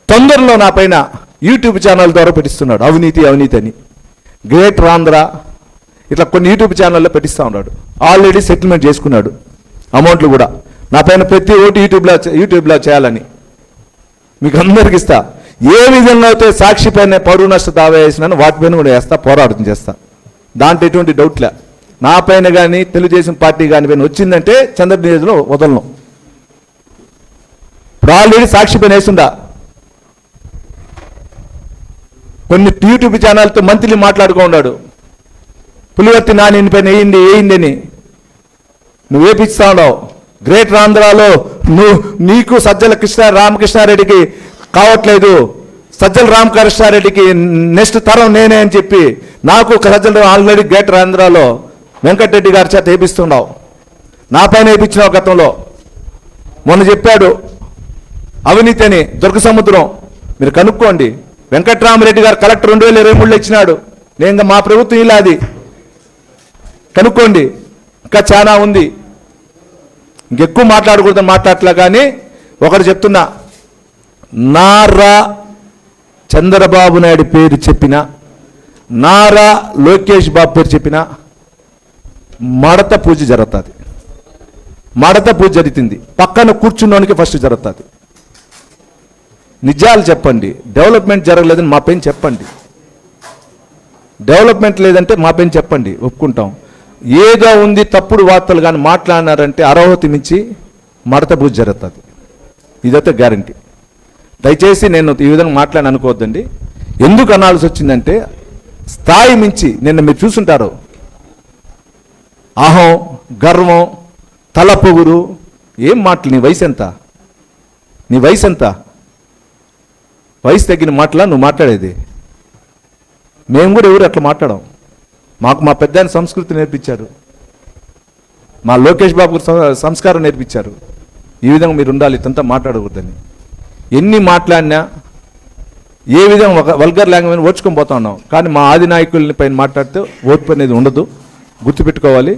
తొందరలో నా పైన యూట్యూబ్ ఛానల్ ద్వారా పెట్టిస్తున్నాడు, అవినీతి అవినీతి అని. గ్రేటర్ ఆంధ్ర ఇట్లా కొన్ని యూట్యూబ్ ఛానల్లో పెట్టిస్తూ ఉన్నాడు. ఆల్రెడీ సెటిల్మెంట్ చేసుకున్నాడు అమౌంట్లు కూడా. నా పైన ప్రతి ఓటు యూట్యూబ్లో చేయాలని మీకు అందరికి ఇస్తా. ఏ విధంగా అయితే సాక్షి పైన పరువు నష్ట దావా వేసినాను వాటిపైన కూడా వేస్తా, పోరాటం చేస్తా. దాంట్లో ఎటువంటి డౌట్లే. నా పైన కానీ తెలుగుదేశం పార్టీ కానీ పైన వచ్చిందంటే చంద్రబాబులో వదలను. ఇప్పుడు ఆల్రెడీ సాక్షి పైన వేస్తుందా. కొన్ని యూట్యూబ్ ఛానల్తో మంత్రులు మాట్లాడుకున్నాడు, పులివర్తి నాని పైన వేయింది అని. నువ్వు వేపిస్తా ఉన్నావు. గ్రేటర్ ఆంధ్రాలో నీకు సజ్జల రామకృష్ణారెడ్డికి కావట్లేదు, సజ్జల రామకృష్ణారెడ్డికి నెక్స్ట్ తరం నేనే అని చెప్పి నాకు సజ్జల ఆల్రెడీ గ్రేటర్ ఆంధ్రాలో వెంకటరెడ్డి గారి చేత వేపిస్తున్నావు. నా పైన వేయించినావు గతంలో. మొన్న చెప్పాడు అవినీతి అని దుర్గ సముద్రం. మీరు కనుక్కోండి. వెంకట్రామరెడ్డి గారు కలెక్టర్ 2023లో ఇచ్చినాడు. నేను మా ప్రభుత్వం ఇలా అది కనుక్కోండి. ఇంకా చాలా ఉంది. ఇంకెక్కువ మాట్లాడకూడదని మాట్లాడలే. కానీ ఒకటి చెప్తున్నా, నారా చంద్రబాబు నాయుడు పేరు చెప్పిన, నారా లోకేష్ బాబు పేరు చెప్పిన మడత పూజ జరుగుతుంది. మడత పూజ జరుగుతుంది. పక్కన కూర్చున్నోనికి ఫస్ట్ జరుగుతుంది. నిజాలు చెప్పండి. డెవలప్మెంట్ జరగలేదని మా పైన చెప్పండి. డెవలప్మెంట్ లేదంటే మా పైన చెప్పండి, ఒప్పుకుంటాం. ఏదో ఉంది తప్పుడు వార్తలు కానీ మాట్లాడినారంటే అర్హత మించి మడత పూజ జరుగుతుంది. ఇదైతే గ్యారంటీ. దయచేసి నేను ఈ విధంగా మాట్లాడి అనుకోవద్దండి. ఎందుకు అనాల్సి వచ్చిందంటే స్థాయి మించి నిన్న మీరు చూసుంటారు. అహం, గర్వం, తల పొగురు, ఏం మాటలు. నీ వయసు ఎంత? నీ వయసు ఎంత? వయసు తగ్గిన మాటలా నువ్వు మాట్లాడేది? మేము కూడా ఎవరు అట్లా మాట్లాడాం. మాకు మా పెద్ద సంస్కృతి నేర్పించారు, మా లోకేష్ బాబు సంస్కారం నేర్పించారు. ఈ విధంగా మీరు ఉండాలి, ఇదంతా మాట్లాడకూడదని. ఎన్ని మాట్లాడినా ఏ విధంగా వల్గర్ లాంగ్వేజ్ ఓడ్చుకొని పోతా ఉన్నాం. కానీ మా ఆది నాయకుల్ని పైన మాట్లాడితే ఓర్పు అనేది ఉండదు, గుర్తుపెట్టుకోవాలి.